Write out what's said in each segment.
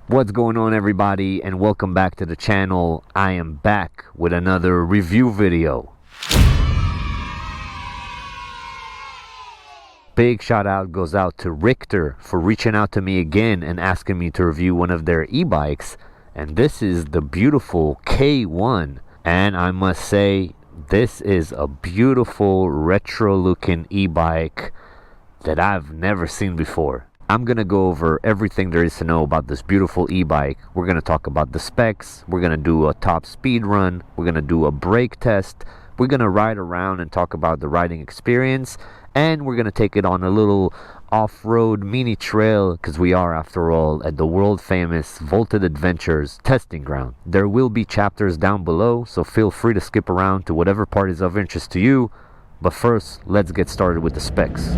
What's going on, everybody, and welcome back to the channel. I am back with another review video. Big shout out goes out to Rictor for reaching out to me again and asking me to review one of their e-bikes, and this is the beautiful K1. And I must say, this is a beautiful retro looking e-bike that I've never seen before. I'm going to go over everything there is to know about this beautiful e-bike. We're going to talk about the specs. We're going to do a top speed run. We're going to do a brake test. We're going to ride around and talk about the riding experience. And we're going to take it on a little off-road mini trail, because we are, after all, at the world famous VoltedAdventures testing ground. There will be chapters down below, so feel free to skip around to whatever part is of interest to you. But first, let's get started with the specs.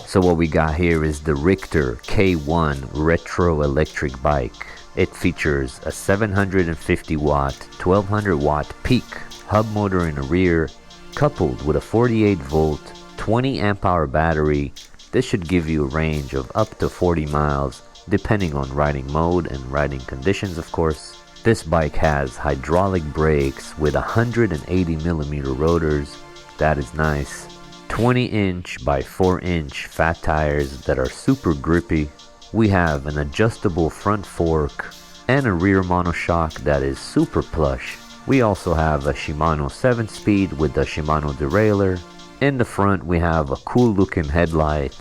So what we got here is the Rictor K1 retro electric bike. It features a 750 watt, 1200 watt peak hub motor in the rear, coupled with a 48 volt, 20 amp hour battery. This should give you a range of up to 40 miles, depending on riding mode and riding conditions, of course. This bike has hydraulic brakes with 180mm rotors. That is nice. 20-inch by 4-inch fat tires that are super grippy. We have an adjustable front fork and a rear monoshock that is super plush. We also have a Shimano 7-speed with the Shimano derailleur. In the front we have a cool looking headlight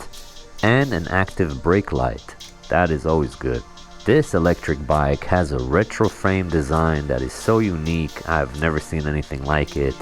and an active brake light. That is always good. This electric bike has a retro frame design that is so unique. I've never seen anything like it.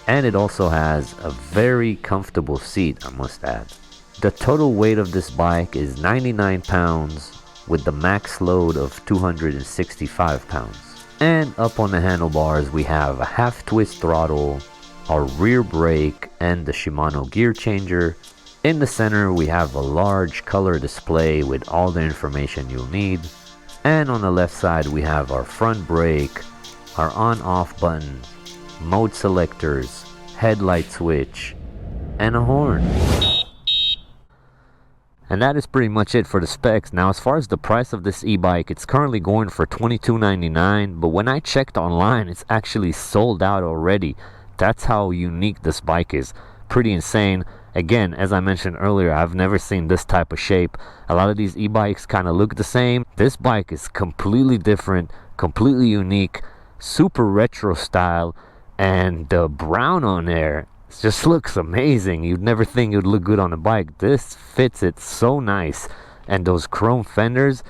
And it also has a very comfortable seat, I must add. The total weight of this bike is 99 pounds with the max load of 265 pounds. And up on the handlebars we have a half twist throttle, our rear brake, and the Shimano gear changer. In the center we have a large color display with all the information you'll need. And on the left side we have our front brake, our on-off buttons, mode selectors, headlight switch, and a horn. And that is pretty much it for the specs. Now, as far as the price of this e-bike, it's currently going for $22.99, but when I checked online, it's actually sold out already. That's how unique this bike is. Pretty insane. Again, as I mentioned earlier, I've never seen this type of shape. A lot of these e-bikes kind of look the same. This bike is completely different, completely unique, super retro style. And the brown on there just looks amazing. You'd never think it would look good on a bike. This fits it so nice. And those chrome fenders,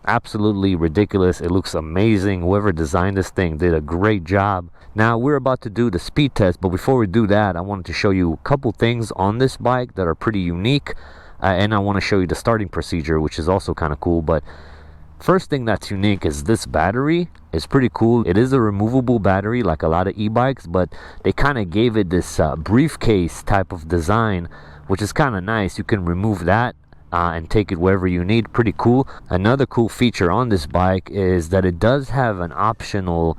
absolutely ridiculous. It looks amazing. Whoever designed this thing did a great job. Now we're about to do the speed test, but before we do that, I wanted to show you a couple things on this bike that are pretty unique. And I want to show you the starting procedure, which is also kind of cool. But first thing that's unique is this battery. It's pretty cool. It is a removable battery like a lot of e-bikes, but they kind of gave it this briefcase type of design, which is kind of nice. You can remove that and take it wherever you need. Pretty cool. Another cool feature on this bike is that it does have an optional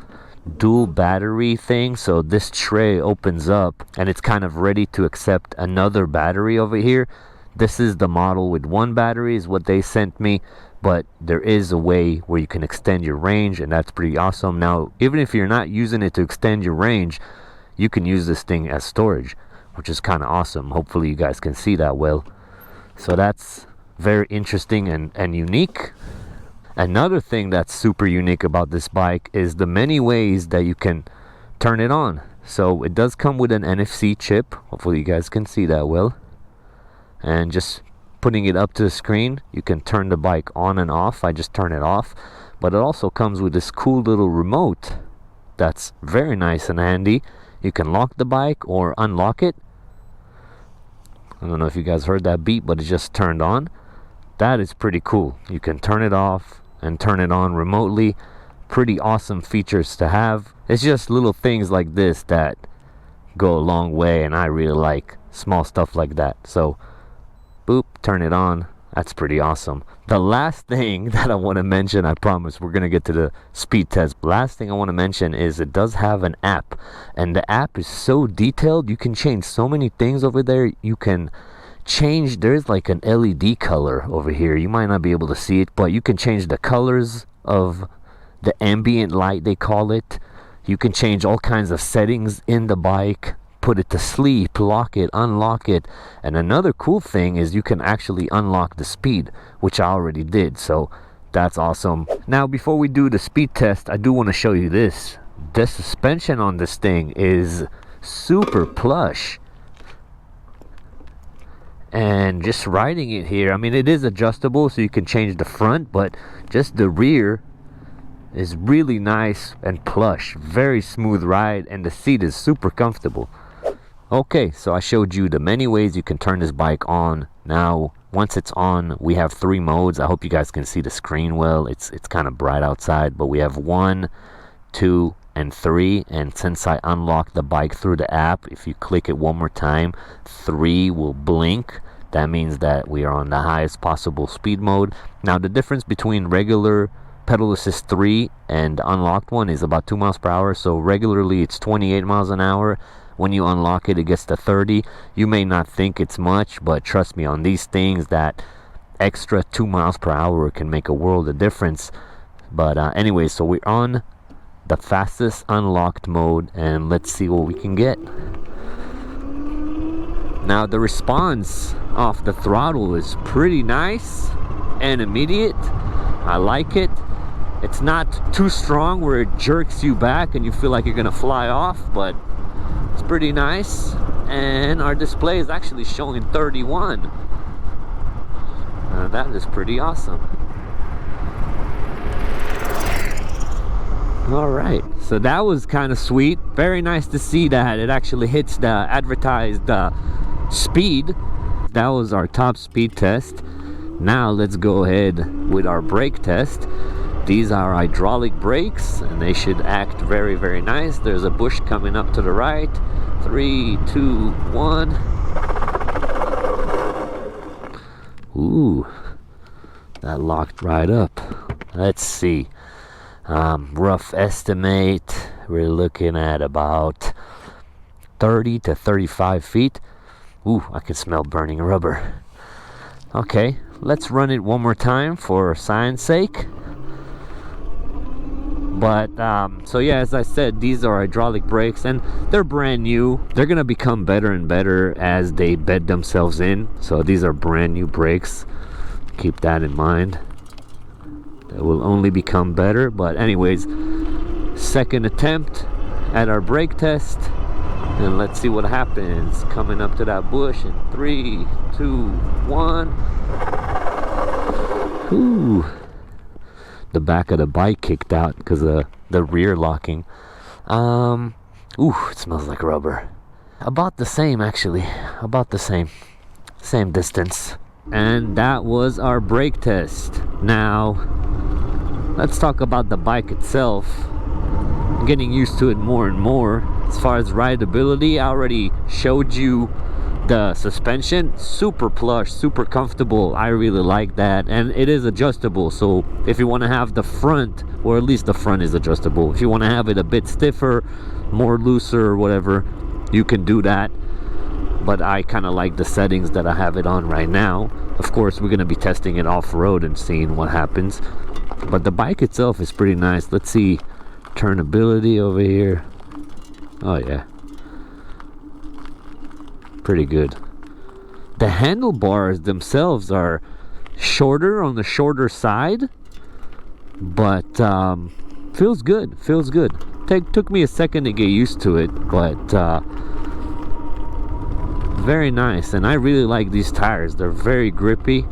dual battery thing. So this tray opens up and it's kind of ready to accept another battery over here. This is the model with one battery is what they sent me. But there is a way where you can extend your range, and that's pretty awesome. Now, even if you're not using it to extend your range, you can use this thing as storage, which is kind of awesome. Hopefully you guys can see that well. So that's very interesting and unique. Another thing that's super unique about this bike is the many ways that you can turn it on. So it does come with an NFC chip. Hopefully you guys can see that well. And just putting it up to the screen, you can turn the bike on and off. I just turn it off. But it also comes with this cool little remote that's very nice and handy. You can lock the bike or unlock it. I don't know if you guys heard that beep, but it just turned on. That is pretty cool. You can turn it off and turn it on remotely. Pretty awesome features to have. It's just little things like this that go a long way, and I really like small stuff like that. So boop, turn it on. That's pretty awesome. The last thing that I want to mention, I promise we're going to get to the speed test. Last thing I want to mention is it does have an app. And the app is so detailed. You can change so many things over there. You can change, there's like an LED color over here. You might not be able to see it, but you can change the colors of the ambient light, they call it. You can change all kinds of settings in the bike, put it to sleep, lock it, unlock it. And another cool thing is you can actually unlock the speed, which I already did, so that's awesome. Now before we do the speed test, I do want to show you this. The suspension on this thing is super plush, and just riding it here, I mean, it is adjustable, so you can change the front, but just the rear is really nice and plush. Very smooth ride, and the seat is super comfortable. Okay, so I showed you the many ways you can turn this bike on. Now once it's on, we have 3 modes. I hope you guys can see the screen well. It's kind of bright outside, but we have 1, 2 and 3, and since I unlocked the bike through the app, if you click it one more time, 3 will blink. That means that we are on the highest possible speed mode. Now the difference between regular pedal assist 3 and the unlocked one is about 2 miles per hour. So regularly it's 28 miles an hour. When you unlock it, it gets to 30. You may not think it's much, but trust me, on these things, that extra 2 miles per hour can make a world of difference. But anyway, so we're on the fastest unlocked mode, and let's see what we can get. Now the response off the throttle is pretty nice and immediate. I like it. It's not too strong where it jerks you back and you feel like you're gonna fly off, but it's pretty nice. And our display is actually showing 31. That is pretty awesome. Alright, so that was kind of sweet. Very nice to see that it actually hits the advertised speed. That was our top speed test. Now let's go ahead with our brake test. These are hydraulic brakes, and they should act very, very nice. There's a bush coming up to the right. 3, 2, 1. Ooh, that locked right up. Let's see. Rough estimate, we're looking at about 30 to 35 feet. Ooh, I can smell burning rubber. Okay, let's run it one more time for science sake. But so yeah, as I said, these are hydraulic brakes, and they're brand new. They're gonna become better and better as they bed themselves in. So these are brand new brakes. Keep that in mind. They will only become better. But anyways, second attempt at our brake test, and let's see what happens. Coming up to that bush in 3, 2, 1. Ooh. The back of the bike kicked out because of the rear locking. Ooh, it smells like rubber. About the same, actually. About the same distance. And that was our brake test. Now let's talk about the bike itself. I'm getting used to it more and more. As far as rideability, I already showed you the suspension. Super plush, super comfortable. I really like that, and it is adjustable. So if you want to have the front, or at least the front is adjustable, if you want to have it a bit stiffer, more looser or whatever, you can do that. But I kind of like the settings that I have it on right now. Of course, we're going to be testing it off-road and seeing what happens, but the bike itself is pretty nice. Let's see turnability over here. Oh yeah, pretty good. The handlebars themselves are shorter, on the shorter side, but feels good. Took me a second to get used to it, but very nice. And I really like these tires. They're very grippy.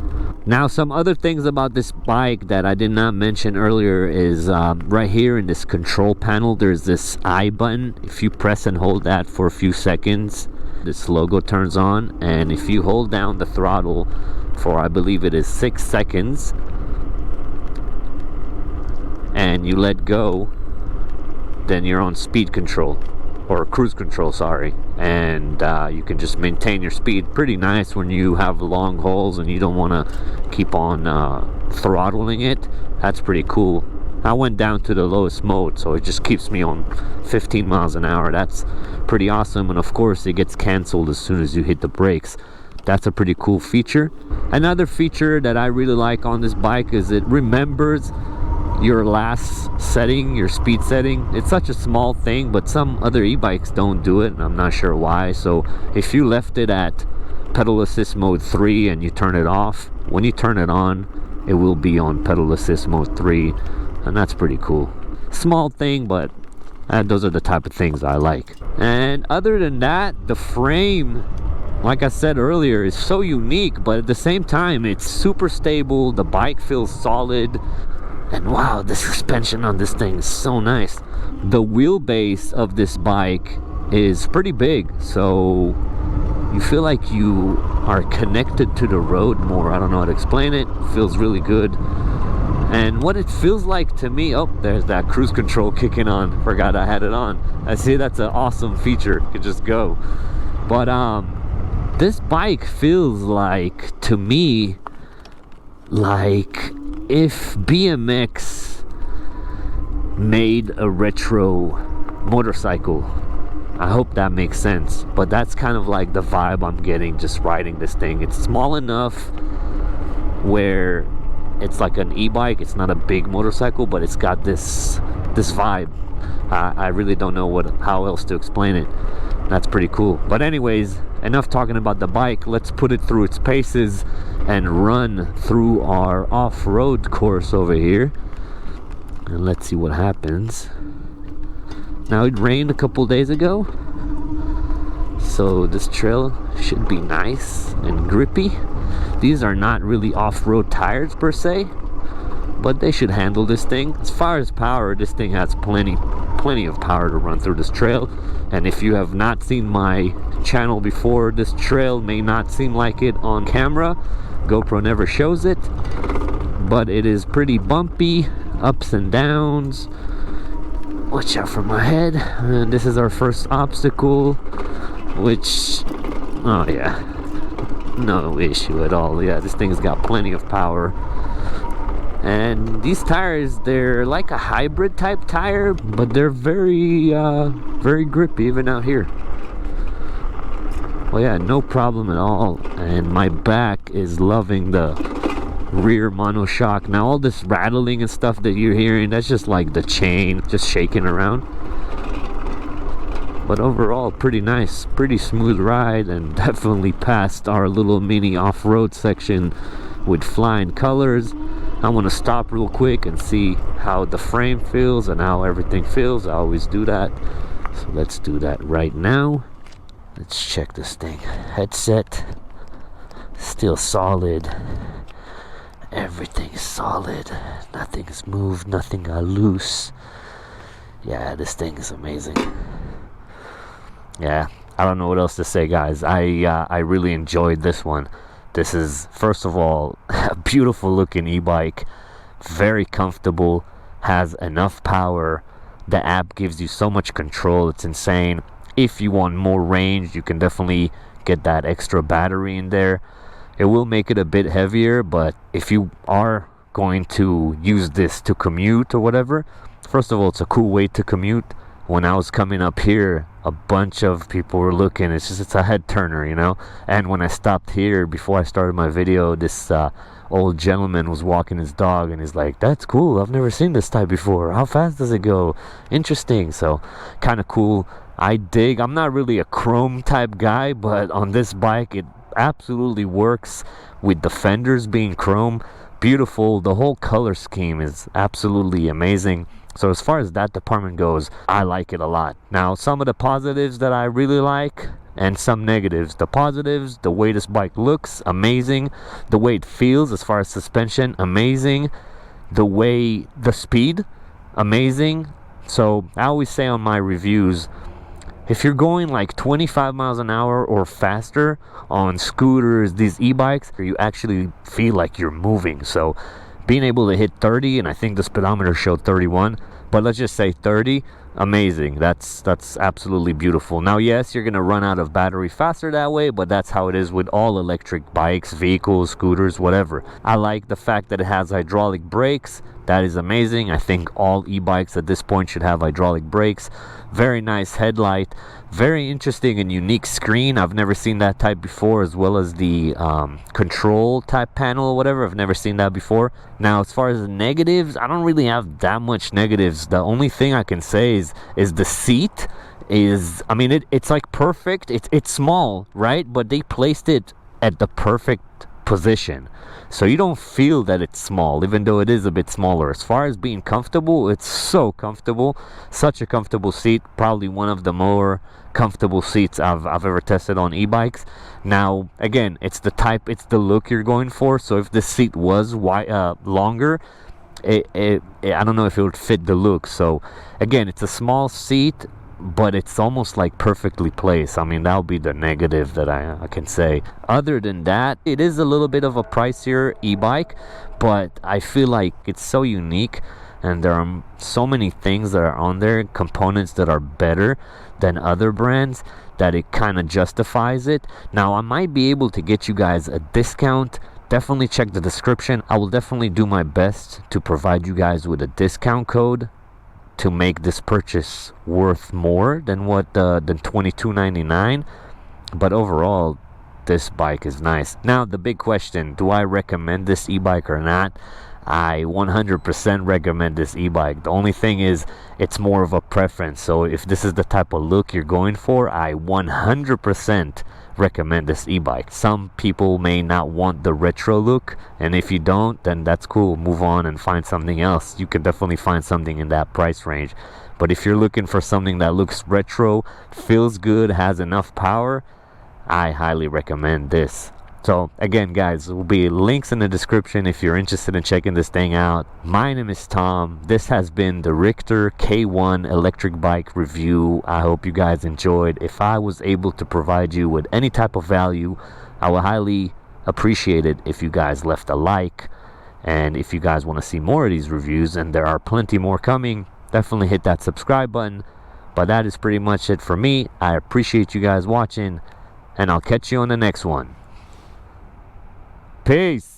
Now, some other things about this bike that I did not mention earlier is right here in this control panel, there's this I button. If you press and hold that for a few seconds, this logo turns on, and if you hold down the throttle for, I believe it is 6 seconds, and you let go, then you're on speed control, or cruise control, sorry, and you can just maintain your speed. Pretty nice when you have long hauls and you don't want to keep on throttling it. That's pretty cool. I went down to the lowest mode, so it just keeps me on 15 miles an hour. That's pretty awesome. And of course, it gets canceled as soon as you hit the brakes. That's a pretty cool feature. Another feature that I really like on this bike is it remembers your last setting, your speed setting. It's such a small thing, but some other e-bikes don't do it, and I'm not sure why. So if you left it at pedal assist mode 3 and you turn it off, when you turn it on, it will be on pedal assist mode 3, and that's pretty cool. Small thing, but those are the type of things I like. And other than that, the frame, like I said earlier, is so unique, but at the same time it's super stable. The bike feels solid, and wow, the suspension on this thing is so nice. The wheelbase of this bike is pretty big, so you feel like you are connected to the road more. I don't know how to explain it. It feels really good. And what it feels like to me, oh, there's that cruise control kicking on. Forgot I had it on. I see, that's an awesome feature. You could just go. But this bike feels like, to me, like if BMX made a retro motorcycle. I hope that makes sense, but that's kind of like the vibe I'm getting just riding this thing. It's small enough where it's like an e-bike. It's not a big motorcycle, but it's got this vibe. I really don't know how else to explain it. That's pretty cool. But anyways, enough talking about the bike. Let's put it through its paces and run through our off-road course over here, and let's see what happens. Now, it rained a couple days ago, so this trail should be nice and grippy. These are not really off-road tires per se, but they should handle this thing. As far as power, this thing has plenty of power to run through this trail. And if you have not seen my channel before, this trail may not seem like it on camera. GoPro never shows it, but it is pretty bumpy, ups and downs. Watch out for my head. And this is our first obstacle, which, oh yeah, no issue at all. Yeah, this thing's got plenty of power. And these tires, they're like a hybrid type tire, but they're very grippy even out here. Well, yeah, no problem at all. And my back is loving the rear monoshock. Now, all this rattling and stuff that you're hearing, that's just like the chain just shaking around. But overall, pretty nice, pretty smooth ride, and definitely passed our little mini off-road section with flying colors. I want to stop real quick and see how the frame feels and how everything feels. I always do that, so let's do that right now. Let's check this thing. Headset still solid. Everything's solid. Nothing's moved, nothing got loose. Yeah, this thing is amazing. Yeah, I don't know what else to say, guys. I really enjoyed this one. This is, first of all, a beautiful looking e-bike, very comfortable, has enough power. The app gives you so much control, it's insane. If you want more range, you can definitely get that extra battery in there. It will make it a bit heavier, but if you are going to use this to commute or whatever, first of all, it's a cool way to commute. When I was coming up here, a bunch of people were looking. It's a head turner, you know. And when I stopped here before I started my video, this old gentleman was walking his dog, and he's like, "That's cool. I've never seen this type before. How fast does it go? Interesting." So kind of cool. I dig. I'm not really a chrome type guy, but on this bike, it absolutely works with the fenders being chrome. Beautiful. The whole color scheme is absolutely amazing. So as far as that department goes, I like it a lot. Now, some of the positives that I really like, and some negatives. The positives, the way this bike looks, amazing. The way it feels as far as suspension, amazing. The speed, amazing. So I always say on my reviews, if you're going like 25 miles an hour or faster on scooters, these e-bikes, you actually feel like you're moving. So being able to hit 30, and I think the speedometer showed 31, but let's just say 30, amazing. That's absolutely beautiful. Now, yes, you're gonna run out of battery faster that way, but that's how it is with all electric bikes, vehicles, scooters, whatever. I like the fact that it has hydraulic brakes, That is amazing. I think all e-bikes at this point should have hydraulic brakes. Very nice headlight. Very interesting and unique screen. I've never seen that type before, as well as the control type panel or whatever. I've never seen that before. Now, as far as the negatives, I don't really have that much negatives. The only thing I can say is the seat is, I mean, it's like perfect. It's small, right? But they placed it at the perfect position, so you don't feel that it's small, even though it is a bit smaller. As far as being comfortable, it's so comfortable. Such a comfortable seat. Probably one of the more comfortable seats I've ever tested on e-bikes. Now, again, it's the look you're going for. So if the seat was longer, I don't know if it would fit the look. So again, it's a small seat, but it's almost like perfectly placed. I mean, that would be the negative that I can say. Other than that, it is a little bit of a pricier e-bike, but I feel like it's so unique, and there are so many things that are on there, components that are better than other brands, that it kind of justifies it. Now, I might be able to get you guys a discount. Definitely check the description. I will definitely do my best to provide you guys with a discount code to make this purchase worth more than than $22.99. But overall, this bike is nice. Now, the big question, do I recommend this e-bike or not? I 100% recommend this e-bike. The only thing is, it's more of a preference. So if this is the type of look you're going for, I 100% recommend this e-bike. Some people may not want the retro look, and if you don't, then that's cool. Move on and find something else. You can definitely find something in that price range. But if you're looking for something that looks retro, feels good, has enough power, I highly recommend this. So again, guys, there will be links in the description if you're interested in checking this thing out. My name is Tom. This has been the Rictor K1 electric bike review. I hope you guys enjoyed. If I was able to provide you with any type of value, I would highly appreciate it if you guys left a like. And if you guys want to see more of these reviews, and there are plenty more coming, definitely hit that subscribe button. But that is pretty much it for me. I appreciate you guys watching, and I'll catch you on the next one. Peace.